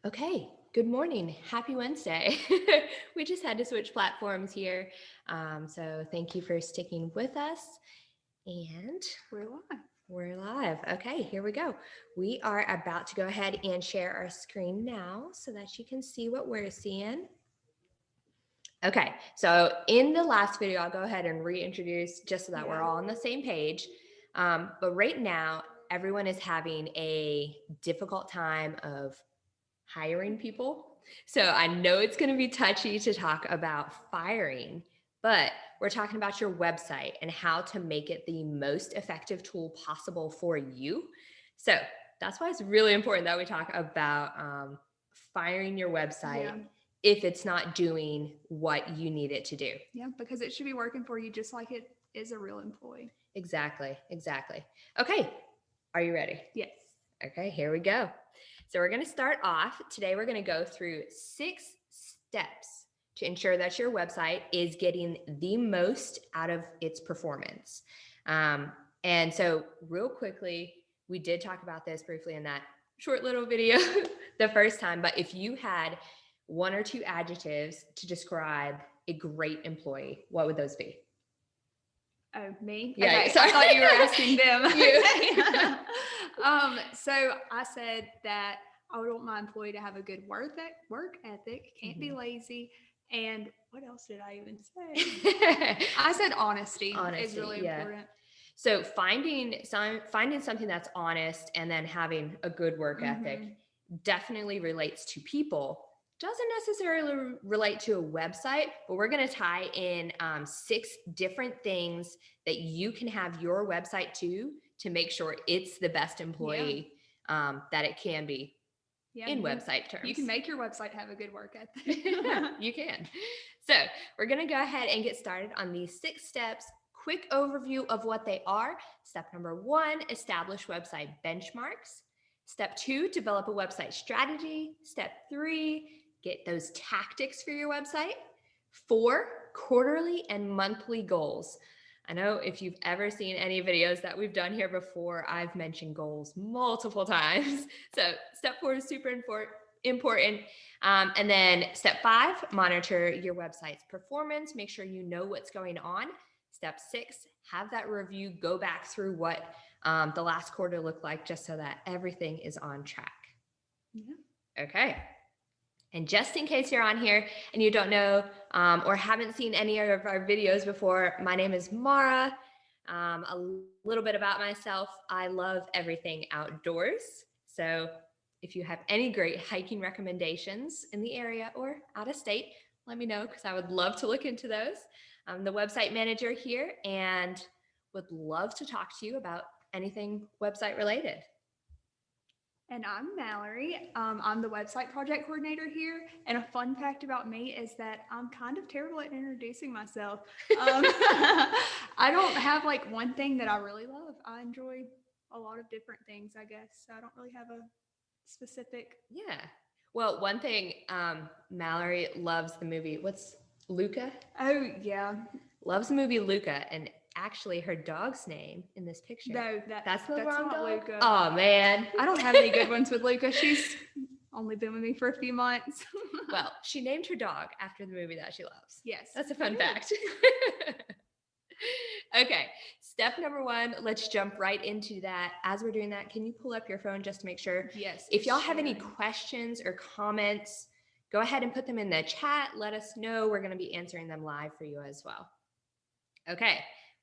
Okay, good morning. Happy Wednesday. We just had to switch platforms here. So thank you for sticking with us. And We're live. we're live. Okay, here we go. We are about to go ahead and share our screen now so that you can see what we're seeing. Okay, so in the last video, I'll go ahead and reintroduce just so that we're all on the same page. But right now, everyone is having a difficult time of hiring people. So I know it's going to be touchy to talk about firing, but we're talking about your website and how to make it the most effective tool possible for you. So that's why it's really important that we talk about firing your website Yeah. if it's not doing what you need it to do. Yeah, because it should be working for you just like it is a real employee. Exactly, exactly. Okay, are you ready? Yes. Okay, here we go. So we're going to start off. Today, we're going to go through 6 steps to ensure that your website is getting the most out of its performance. And so, real quickly, we did talk about this briefly in that short little video the first time. But if you had 1 or 2 adjectives to describe a great employee, what would those be? Oh, me? Yeah, Okay, sorry. I thought you were asking them. You. Okay. So I said that I would want my employee to have a good work ethic, can't be lazy, and what else did I even say? I said honesty is Honesty, really yeah. important. So finding something that's honest and then having a good work ethic definitely relates to people. Doesn't necessarily relate to a website, but we're going to tie in 6 different things that you can have your website to make sure it's the best employee that it can be Yeah, in website terms. You can make your website have a good work ethic. You can. So we're going to go ahead and get started on these 6 steps. Quick overview of what they are. Step number 1, establish website benchmarks. Step 2, develop a website strategy. Step 3, get those tactics for your website. 4, quarterly and monthly goals. I know if you've ever seen any videos that we've done here before, I've mentioned goals multiple times. So step 4 is super important. And then step 5, monitor your website's performance. Make sure you know what's going on. Step 6, have that review, go back through what the last quarter looked like just so that everything is on track. Yeah. Okay. And just in case you're on here and you don't know or haven't seen any of our videos before, my name is Mara. A little bit about myself. I love everything outdoors. So if you have any great hiking recommendations in the area or out of state, let me know because I would love to look into those. I'm the website manager here and would love to talk to you about anything website related. And I'm Mallory. I'm the website project coordinator here. And a fun fact about me is that I'm kind of terrible at introducing myself. I don't have like one thing that I really love. I enjoy a lot of different things, I guess. So I don't really have a specific. Yeah. Well, one thing, Mallory loves the movie. What's Luca? Oh, yeah. Loves the movie Luca, and actually, her dog's name in this picture. No, that's the wrong not dog. Luca. Oh man, I don't have any good ones with Luca. She's only been with me for a few months. Well, she named her dog after the movie that she loves. Yes. That's a fun fact. Okay, step number 1, let's jump right into that. As we're doing that, can you pull up your phone just to make sure? Yes. If y'all have any questions or comments, go ahead and put them in the chat. Let us know. We're going to be answering them live for you as well. Okay,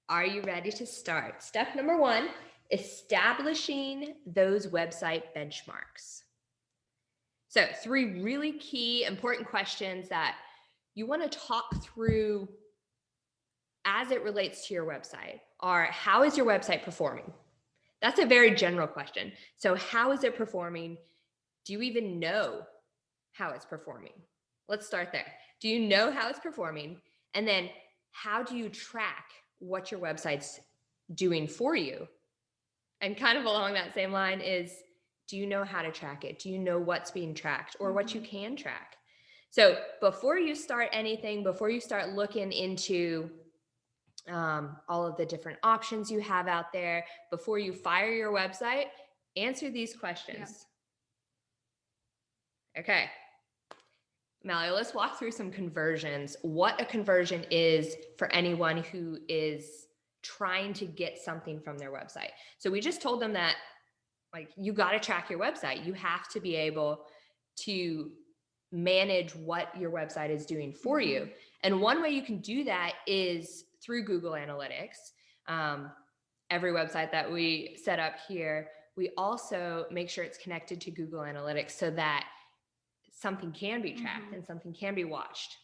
are you ready to start? Step number 1, establishing those website benchmarks. So 3 really key important questions that you want to talk through as it relates to your website are: how is your website performing? That's a very general question. So how is it performing? Do you even know how it's performing? Let's start there. Do you know how it's performing? And then how do you track what your website's doing for you? And kind of along that same line is, do you know how to track it? Do you know what's being tracked or what you can track? So before you start anything, before you start looking into all of the different options you have out there, before you fire your website, answer these questions. Okay. Mallory, let's walk through some conversions. What a conversion is for anyone who is trying to get something from their website. So we just told them that, like, you got to track your website. You have to be able to manage what your website is doing for you. And one way you can do that is through Google Analytics. Every website that we set up here, we also make sure it's connected to Google Analytics so that something can be tracked and something can be watched.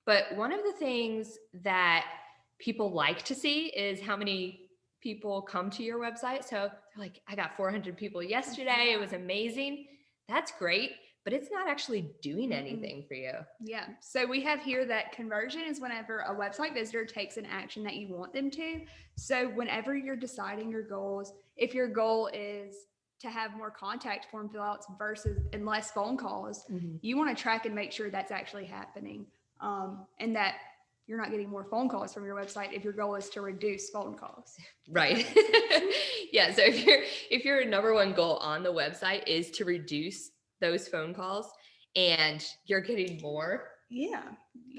But one of the things that people like to see is how many people come to your website. So they're like, I got 400 people yesterday. It was amazing. That's great, but it's not actually doing anything for you. Yeah. So we have here that conversion is whenever a website visitor takes an action that you want them to. So whenever you're deciding your goals, if your goal is to have more contact form fill outs versus and less phone calls, you want to track and make sure that's actually happening. And that you're not getting more phone calls from your website if your goal is to reduce phone calls. Right. Yeah. So if your number one goal on the website is to reduce those phone calls and you're getting more, you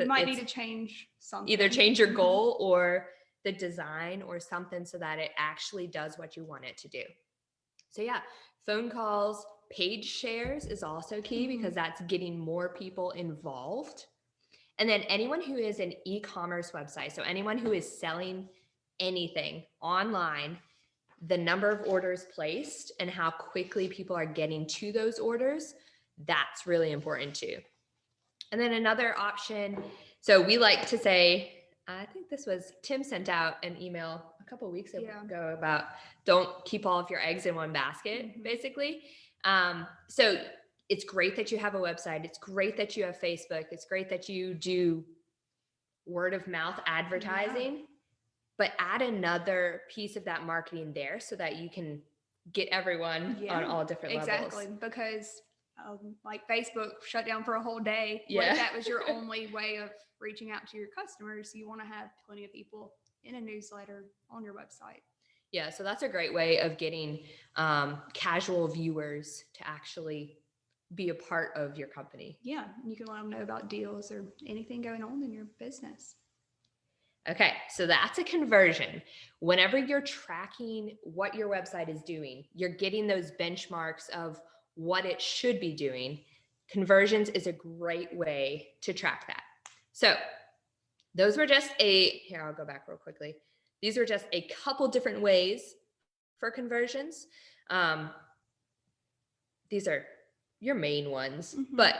might need to change something. Either change your goal or the design or something so that it actually does what you want it to do. So yeah, phone calls, page shares is also key because that's getting more people involved. And then anyone who is an e-commerce website, so anyone who is selling anything online, the number of orders placed and how quickly people are getting to those orders, that's really important too. And then another option, so we like to say, I think this was Tim sent out an email a couple of weeks ago about don't keep all of your eggs in one basket, basically. So it's great that you have a website. It's great that you have Facebook. It's great that you do word of mouth advertising, but add another piece of that marketing there so that you can get everyone on all different levels. Exactly, because like Facebook shut down for a whole day. What if that was your only way of reaching out to your customers? You want to have plenty of people in a newsletter on your website. Yeah, so that's a great way of getting casual viewers to actually be a part of your company. Yeah, you can let them know about deals or anything going on in your business. Okay, so that's a conversion. Whenever you're tracking what your website is doing, you're getting those benchmarks of what it should be doing. Conversions is a great way to track that. So those were just here, I'll go back real quickly. These are just a couple different ways for conversions. These are your main ones, but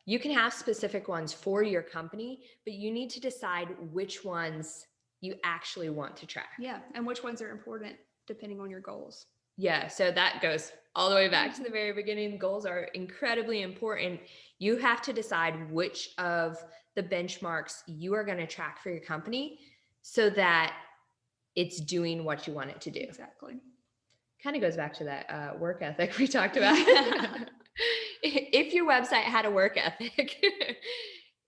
you can have specific ones for your company, but you need to decide which ones you actually want to track. Yeah, and which ones are important depending on your goals. Yeah, so that goes all the way back to the very beginning. Goals are incredibly important. You have to decide which of the benchmarks you are going to track for your company so that it's doing what you want it to do. Exactly. Kind of goes back to that work ethic we talked about. If your website had a work ethic,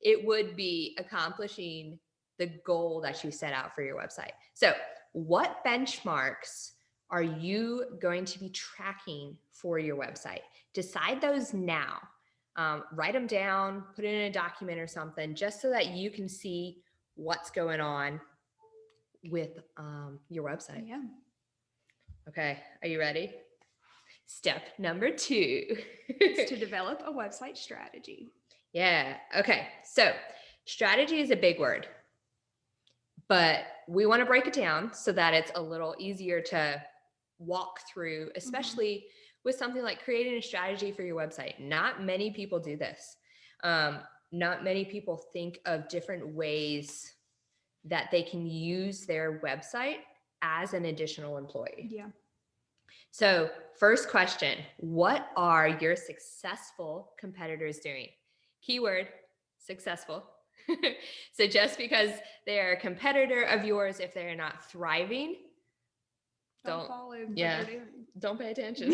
it would be accomplishing the goal that you set out for your website. So what benchmarks are you going to be tracking for your website? Decide those now. Write them down, put it in a document or something, just so that you can see what's going on with your website. Yeah. Okay, are you ready? Step number 2 is to develop a website strategy. Yeah, okay. So strategy is a big word, but we want to break it down so that it's a little easier to walk through, especially with something like creating a strategy for your website. Not many people do this. Not many people think of different ways that they can use their website as an additional employee. Yeah. So first question, what are your successful competitors doing? Keyword, successful. So just because they're a competitor of yours, if they're not thriving, don't follow what they're doing. Don't pay attention.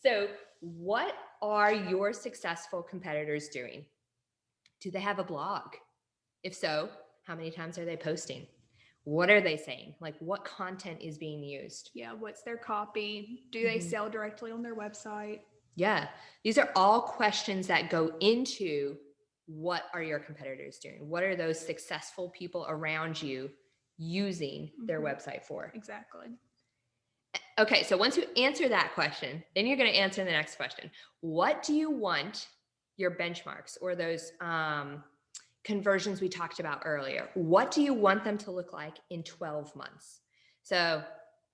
So what are your successful competitors doing? Do they have a blog? If so, how many times are they posting? What are they saying? Like, what content is being used? Yeah, what's their copy? Do they sell directly on their website? Yeah. These are all questions that go into what are your competitors doing? What are those successful people around you using their website for? Exactly. Okay, so once you answer that question, then you're going to answer the next question. What do you want your benchmarks or those conversions we talked about earlier? What do you want them to look like in 12 months? So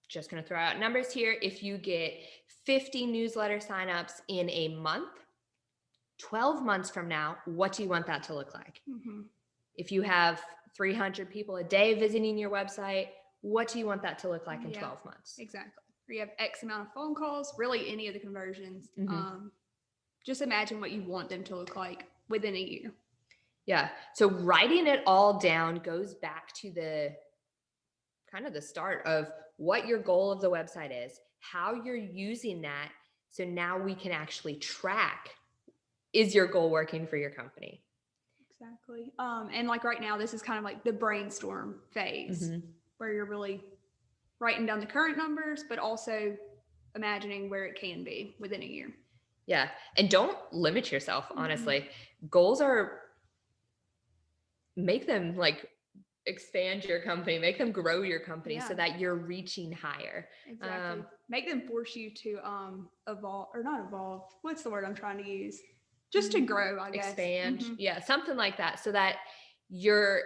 just going to throw out numbers here. If you get 50 newsletter signups in a month, 12 months from now, what do you want that to look like? If you have 300 people a day visiting your website, what do you want that to look like in 12 months? Exactly. Or you have X amount of phone calls, really any of the conversions. Just imagine what you want them to look like within a year. Yeah. So writing it all down goes back to the kind of the start of what your goal of the website is, how you're using that. So now we can actually track, is your goal working for your company? Exactly. And like right now, this is kind of like the brainstorm phase where you're really writing down the current numbers, but also imagining where it can be within a year. Yeah. And don't limit yourself, honestly. Goals make them like expand your company, make them grow your company so that you're reaching higher. Exactly. Make them force you to evolve, or not evolve. What's the word I'm trying to use? Just to grow, I guess. Expand. Yeah, something like that, so that your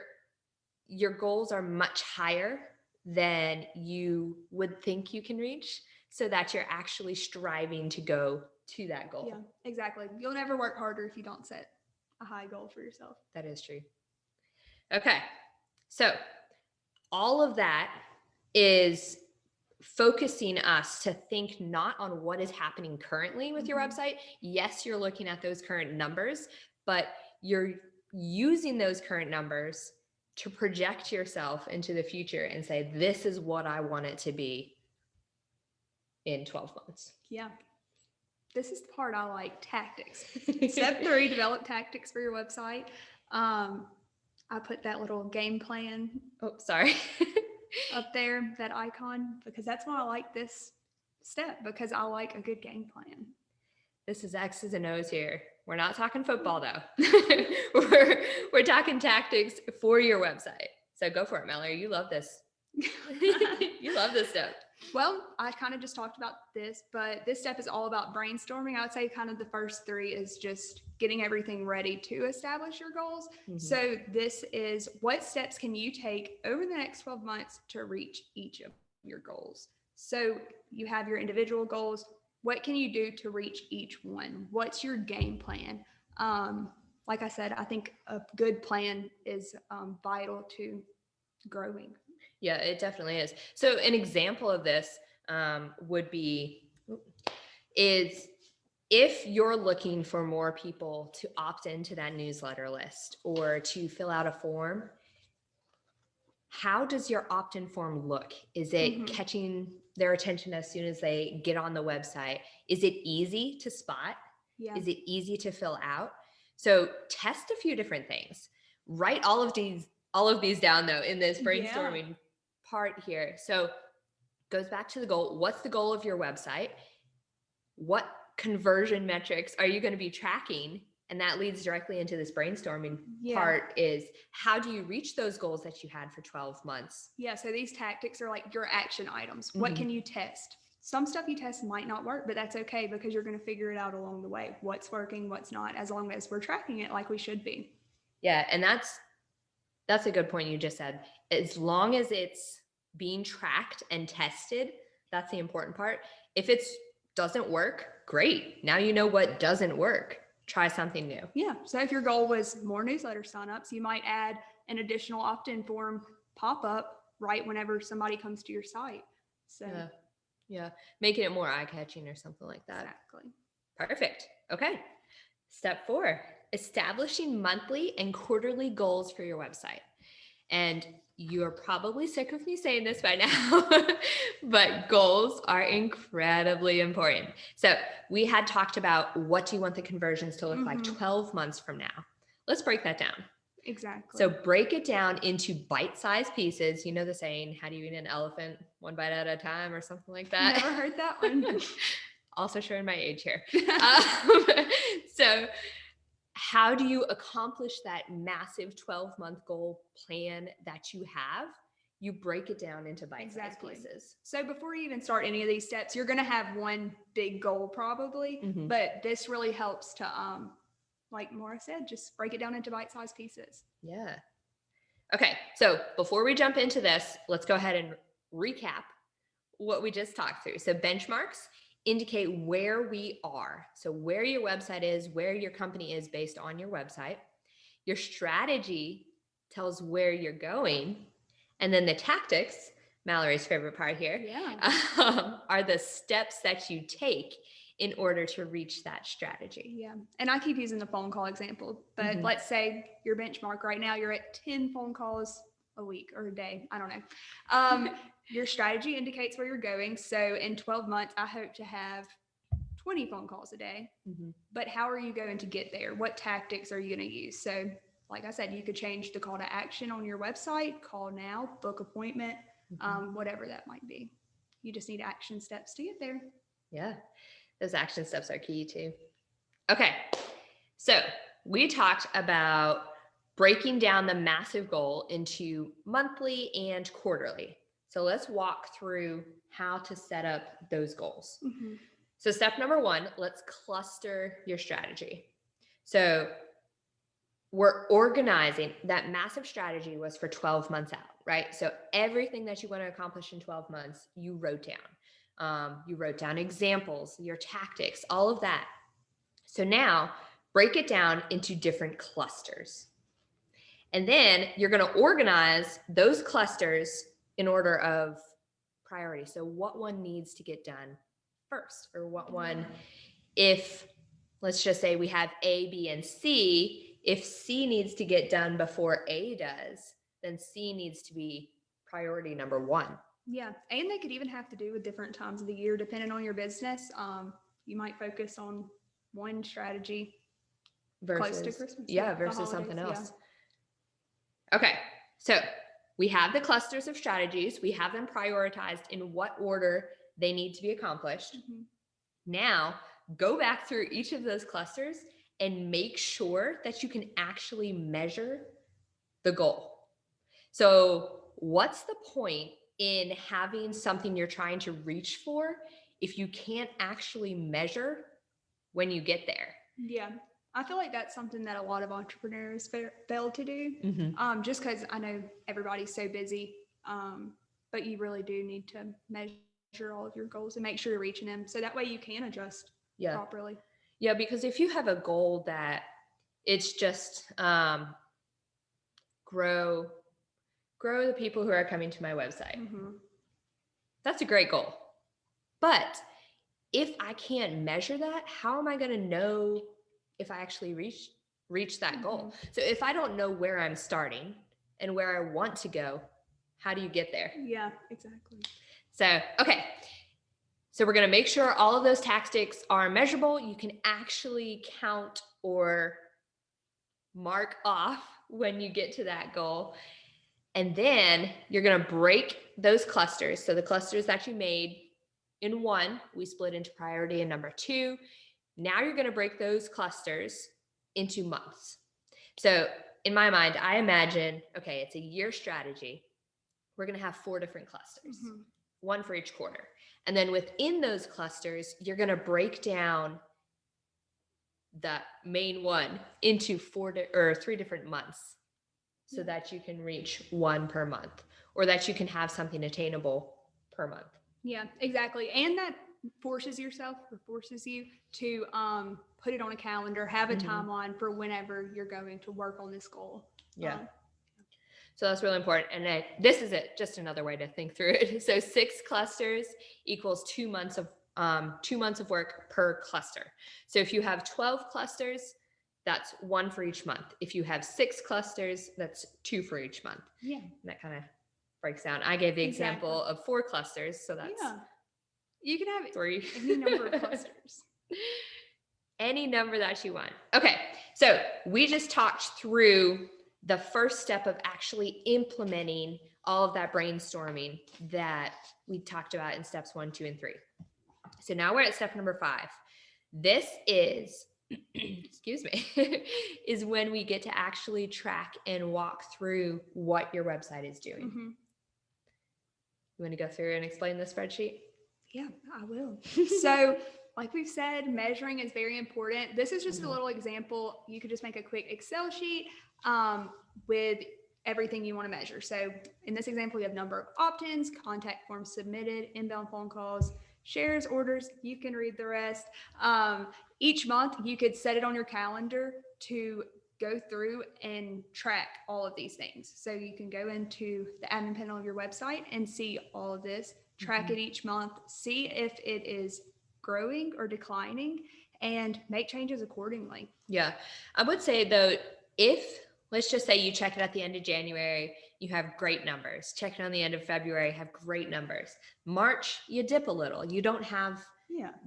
goals are much higher than you would think you can reach, so that you're actually striving to go to that goal. Yeah, exactly. You'll never work harder if you don't set a high goal for yourself. That is true. Okay. So all of that is focusing us to think not on what is happening currently with your website. Yes, you're looking at those current numbers, but you're using those current numbers to project yourself into the future and say, this is what I want it to be in 12 months. Yeah. This is the part I like, tactics. Step 3, develop tactics for your website. I put that little game plan. Oh, sorry. Up there, that icon, because that's why I like this step, because I like a good game plan. This is X's and O's here. We're not talking football though. we're talking tactics for your website. So go for it, Mallory. You love this. You love this step. Well, I kind of just talked about this, but this step is all about brainstorming. I would say kind of the first 3 is just getting everything ready to establish your goals. So this is, what steps can you take over the next 12 months to reach each of your goals? So you have your individual goals. What can you do to reach each one? What's your game plan? Like I said, I think a good plan is vital to growing. Yeah, it definitely is. So an example of this would be, is if you're looking for more people to opt into that newsletter list or to fill out a form, how does your opt-in form look? Is it catching their attention as soon as they get on the website? Is it easy to spot? Yeah. Is it easy to fill out? So test a few different things. Write all of these down though in this brainstorming part here. So goes back to the goal. What's the goal of your website? What conversion metrics are you going to be tracking? And that leads directly into this brainstorming part, is how do you reach those goals that you had for 12 months? Yeah. So these tactics are like your action items. What can you test? Some stuff you test might not work, but that's okay, because you're going to figure it out along the way. What's working, what's not, as long as we're tracking it like we should be. Yeah. And that's a good point you just said. As long as it's being tracked and tested, that's the important part. If it doesn't work, great. Now you know what doesn't work. Try something new. Yeah. So if your goal was more newsletter signups, you might add an additional opt-in form pop-up right whenever somebody comes to your site. So yeah. Making it more eye-catching or something like that. Exactly. Perfect. Okay. Step 4, establishing monthly and quarterly goals for your website. And you're probably sick of me saying this by now, but goals are incredibly important. So we had talked about, what do you want the conversions to look like 12 months from now? Let's break that down. Exactly. So break it down into bite-sized pieces. You know the saying, how do you eat an elephant? One bite at a time, or something like that. Never heard that one. Also showing my age here. Um, so how do you accomplish that massive 12-month goal plan that you have? You break it down into bite-sized pieces. So before you even start any of these steps, you're going to have one big goal probably, Mhm. but this really helps to, like Maura said, just break it down into bite-sized pieces. Yeah. Okay, so before we jump into this, let's go ahead and recap what we just talked through. So benchmarks indicate where we are. So where your website is, where your company is based on your website. Your strategy tells where you're going. And then the tactics, Mallory's favorite part here, are the steps that you take in order to reach that strategy. Yeah. And I keep using the phone call example, but let's say your benchmark right now, you're at 10 phone calls a week or a day. I don't know. Your strategy indicates where you're going. So in 12 months, I hope to have 20 phone calls a day. But how are you going to get there? What tactics are you going to use? So like I said, you could change the call to action on your website, call now, book appointment, whatever that might be. You just need action steps to get there. Yeah, those action steps are key too. Okay, so we talked about breaking down the massive goal into monthly and quarterly. So let's walk through how to set up those goals. So step number one, let's cluster your strategy. So we're organizing. That massive strategy was for 12 months out, right? So everything that you want to accomplish in 12 months, you wrote down. You wrote down examples, your tactics, all of that. So now break it down into different clusters. And then you're going to organize those clusters in order of priority. So what one needs to get done first, or what one, if let's just say we have A, B, and C, if C needs to get done before A does, then C needs to be priority number one. Yeah. And they could even have to do with different times of the year, depending on your business. You might focus on one strategy close to Christmas. Versus something else. Yeah. Okay. So we have the clusters of strategies. We have them prioritized in what order they need to be accomplished. Now go back through each of those clusters and make sure that you can actually measure the goal. So what's the point in having something you're trying to reach for if you can't actually measure when you get there? Yeah. I feel like that's something that a lot of entrepreneurs fail to do. Just because I know everybody's so busy, but you really do need to measure all of your goals and make sure you're reaching them. So that way you can adjust properly. Yeah, because if you have a goal that it's just grow the people who are coming to my website, that's a great goal. But if I can't measure that, how am I going to know if I actually reach that goal? So if I don't know where I'm starting and where I want to go, how do you get there? Yeah, exactly. So, okay. So we're going to make sure all of those tactics are measurable. You can actually count or mark off when you get to that goal. And then you're going to break those clusters. So the clusters that you made in one, we split into priority and number two. Now you're going to break those clusters into months. So in my mind, I imagine, okay, it's a year strategy. We're going to have 4 different clusters, one for each quarter. And then within those clusters, you're going to break down the main one into 3 different months so that you can reach one per month, or that you can have something attainable per month. Yeah, exactly. And that forces you to put it on a calendar, have a timeline for whenever you're going to work on this goal. Yeah. So that's really important. And this is just another way to think through it. So 6 clusters equals 2 months of work per cluster. So if you have 12 clusters, that's 1 for each month. If you have 6 clusters, that's 2 for each month. Yeah. And that kind of breaks down. I gave the example of 4 clusters. So that's you can have 3. Any number of clusters. Any number that you want. Okay. So we just talked through the first step of actually implementing all of that brainstorming that we talked about in steps 1, 2, and 3. So now we're at step number 5. This is, excuse me, is when we get to actually track and walk through what your website is doing. Mm-hmm. You want to go through and explain the spreadsheet? Yeah, I will. So, like we've said, measuring is very important. This is just a little example. You could just make a quick Excel sheet with everything you want to measure. So, in this example, you have number of opt-ins, contact forms submitted, inbound phone calls, shares, orders. You can read the rest. Each month, you could set it on your calendar to go through and track all of these things. So you can go into the admin panel of your website and see all of this, track it each month, see if it is growing or declining, and make changes accordingly. Yeah. I would say though, if let's just say you check it at the end of January, you have great numbers. Check it on the end of February, have great numbers. March, you dip a little. You don't have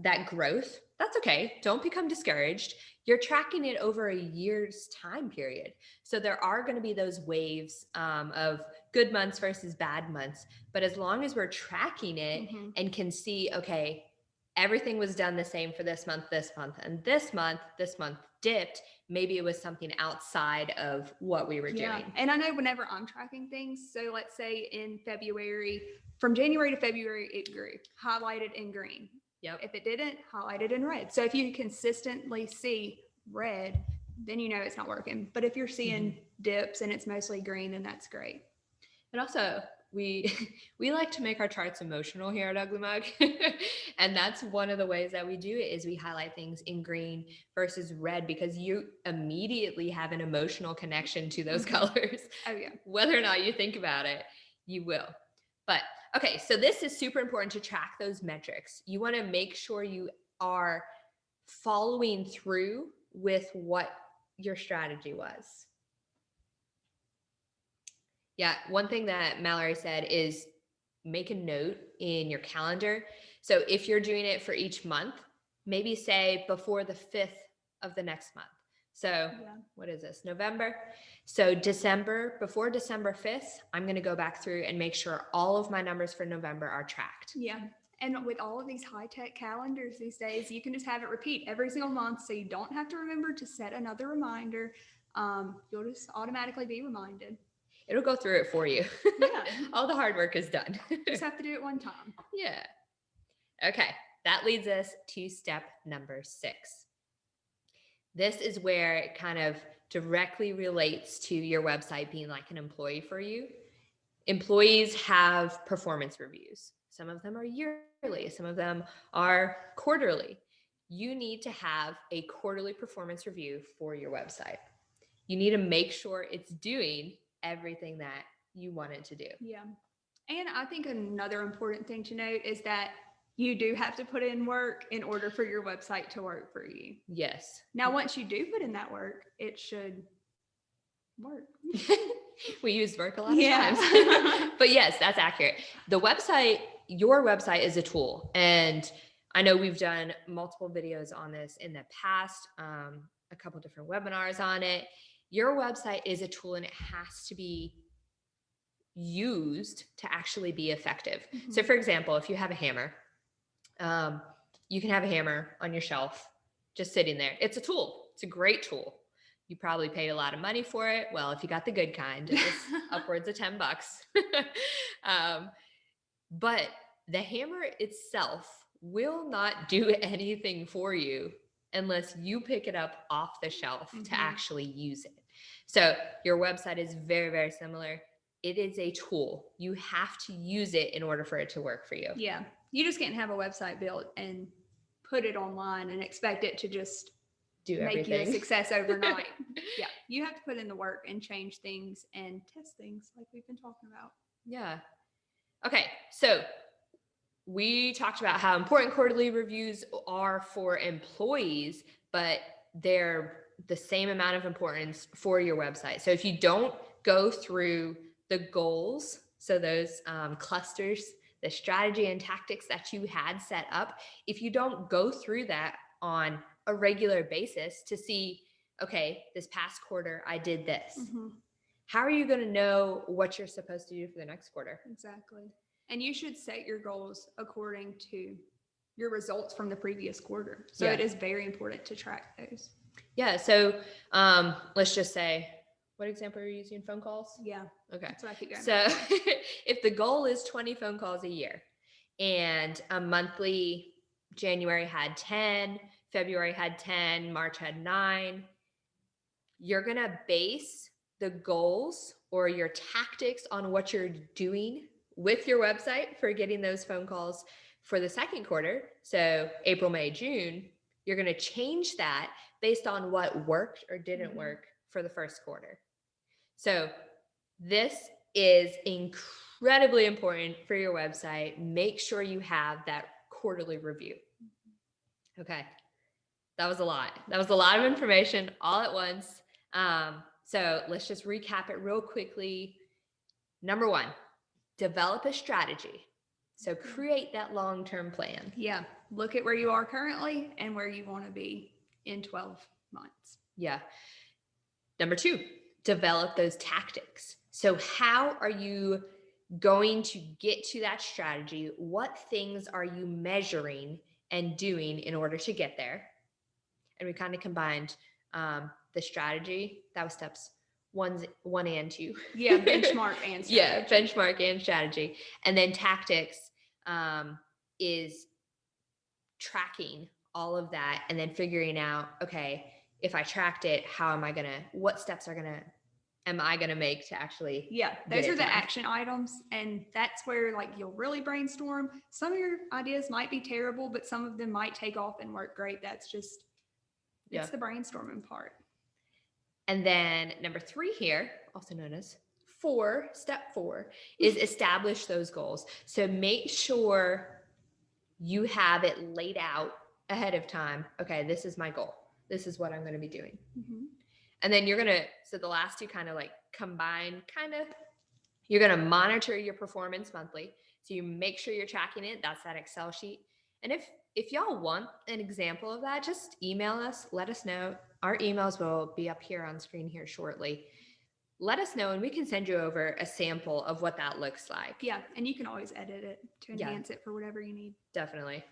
that growth. That's okay. Don't become discouraged. You're tracking it over a year's time period. So there are going to be those waves of good months versus bad months. But as long as we're tracking it and can see, okay, everything was done the same for this month, and this month dipped. Maybe it was something outside of what we were doing. And I know whenever I'm tracking things, so let's say in February, from January to February, it grew, highlighted in green. Yep. If it didn't, highlighted in red. So if you consistently see red, then you know it's not working. But if you're seeing dips and it's mostly green, then that's great. And also, we like to make our charts emotional here at Ugly Mug. And that's one of the ways that we do it is we highlight things in green versus red because you immediately have an emotional connection to those colors. Oh yeah. Whether or not you think about it, you will. But okay, so this is super important to track those metrics. You want to make sure you are following through with what your strategy was. Yeah, one thing that Mallory said is make a note in your calendar. So if you're doing it for each month, maybe say before the 5th of the next month. So what is this, November? So December, before December 5th, I'm going to go back through and make sure all of my numbers for November are tracked. Yeah. And with all of these high-tech calendars these days, you can just have it repeat every single month. So you don't have to remember to set another reminder. You'll just automatically be reminded. It'll go through it for you. Yeah. All the hard work is done. Just have to do it one time. Yeah. Okay. That leads us to step number 6. This is where it kind of directly relates to your website being like an employee for you. Employees have performance reviews. Some of them are yearly, some of them are quarterly. You need to have a quarterly performance review for your website. You need to make sure it's doing everything that you want it to do. Yeah. And I think another important thing to note is that you do have to put in work in order for your website to work for you. Yes. Now, once you do put in that work, it should work. We use work a lot of times. But yes, that's accurate. The website, your website is a tool. And I know we've done multiple videos on this in the past, a couple different webinars on it. Your website is a tool and it has to be used to actually be effective. So for example, if you have a hammer, you can have a hammer on your shelf, just sitting there. It's a tool. It's a great tool. You probably paid a lot of money for it. Well, if you got the good kind, it's upwards of $10. But the hammer itself will not do anything for you unless you pick it up off the shelf to actually use it. So your website is very, very similar. It is a tool. You have to use it in order for it to work for you. Yeah. You just can't have a website built and put it online and expect it to just do make everything. you a success overnight. Yeah. You have to put in the work and change things and test things like we've been talking about. Yeah. Okay. So we talked about how important quarterly reviews are for employees, but they're the same amount of importance for your website. So if you don't go through the goals, so those clusters, the strategy and tactics that you had set up, if you don't go through that on a regular basis to see, okay, this past quarter, I did this. How are you going to know what you're supposed to do for the next quarter? Exactly. And you should set your goals according to your results from the previous quarter. So Yeah. it is very important to track those. Yeah. So let's just say, what example are you using? Phone calls? Yeah. Okay. That's what I keep going. So if the goal is 20 phone calls a year and a monthly, January had 10, February had 10, March had 9, you're going to base the goals or your tactics on what you're doing with your website for getting those phone calls for the second quarter. So April, May, June, you're going to change that based on what worked or didn't work for the first quarter. So this is incredibly important for your website. Make sure you have that quarterly review. Okay. That was a lot. That was a lot of information all at once. So let's just recap it real quickly. Number 1, develop a strategy. So create that long-term plan. Yeah. Look at where you are currently and where you want to be in 12 months. Yeah. Number 2, develop those tactics. So how are you going to get to that strategy? What things are you measuring and doing in order to get there? And we kind of combined the strategy. That was steps 1 and 2. Yeah, benchmark and strategy. Yeah, benchmark and strategy. And then tactics is tracking all of that and then figuring out, okay, if I tracked it, what steps am I gonna make to actually those get are it the done? action items, and that's where like you'll really brainstorm. Some of your ideas might be terrible, but some of them might take off and work great. That's just it's the brainstorming part. And then number 3 here, also known as step 4, is establish those goals. So make sure you have it laid out ahead of time. Okay, this is my goal. This is what I'm going to be doing. And then so the last 2 kind of like combine, you're going to monitor your performance monthly. So you make sure you're tracking it. That's that Excel sheet. And if y'all want an example of that, just email us, let us know. Our emails will be up here on screen here shortly. Let us know and we can send you over a sample of what that looks like. Yeah, and you can always edit it to enhance it for whatever you need. Definitely.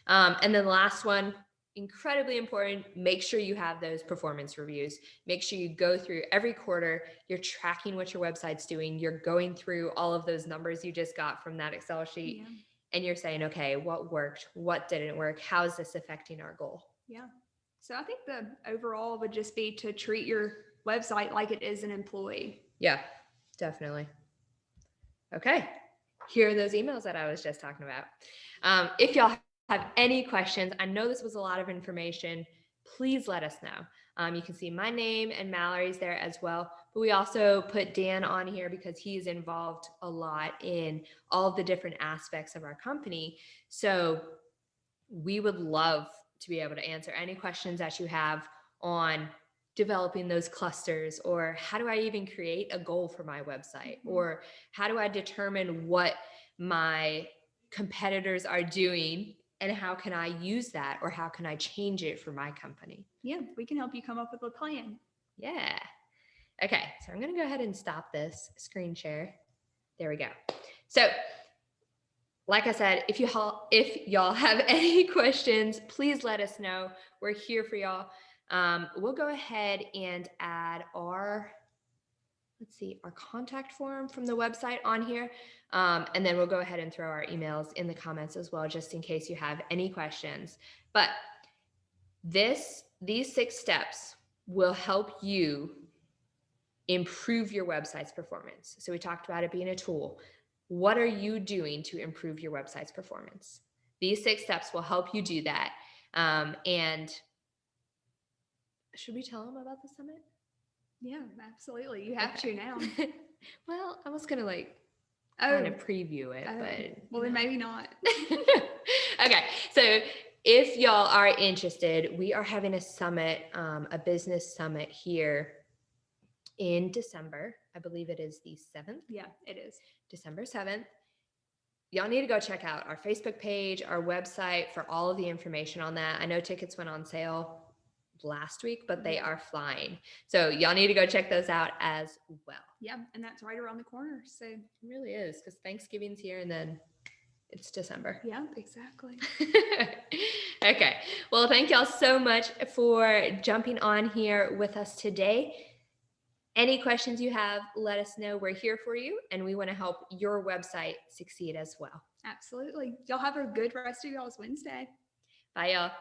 And then the last one, incredibly important, make sure you have those performance reviews. Make sure you go through every quarter, you're tracking what your website's doing, you're going through all of those numbers you just got from that Excel sheet, and you're saying, okay, what worked, what didn't work, how is this affecting our goal? Yeah. So I think the overall would just be to treat your website like it is an employee. Yeah, definitely. Okay. Here are those emails that I was just talking about. If y'all have any questions, I know this was a lot of information, please let us know. You can see my name and Mallory's there as well, but we also put Dan on here because he's involved a lot in all of the different aspects of our company. So we would love to be able to answer any questions that you have on developing those clusters, or how do I even create a goal for my website, or how do I determine what my competitors are doing and how can I use that, or how can I change it for my company? Yeah, we can help you come up with a plan. Yeah. Okay, so I'm going to go ahead and stop this screen share. There we go. So like I said, if y'all have any questions, please let us know. We're here for y'all. We'll go ahead and add our contact form from the website on here. And then we'll go ahead and throw our emails in the comments as well, just in case you have any questions. But these 6 steps will help you improve your website's performance. So we talked about it being a tool. What are you doing to improve your website's performance? These 6 steps will help you do that. And should we tell them about the summit? Yeah, absolutely. You have to now. Well, I was going to kind of preview it, but well, then maybe not. Okay, so if y'all are interested, we are having a summit, a business summit here in December. I believe it is the 7th. Yeah, it is. December 7th. Y'all need to go check out our Facebook page, our website for all of the information on that. I know tickets went on sale last week, but they are flying. So y'all need to go check those out as well. Yeah, and that's right around the corner. So it really is, because Thanksgiving's here and then It's December. Yeah, exactly. Okay. Well, thank y'all so much for jumping on here with us today. Any questions you have, let us know. We're here for you, and we want to help your website succeed as well. Absolutely. Y'all have a good rest of y'all's Wednesday. Bye, y'all.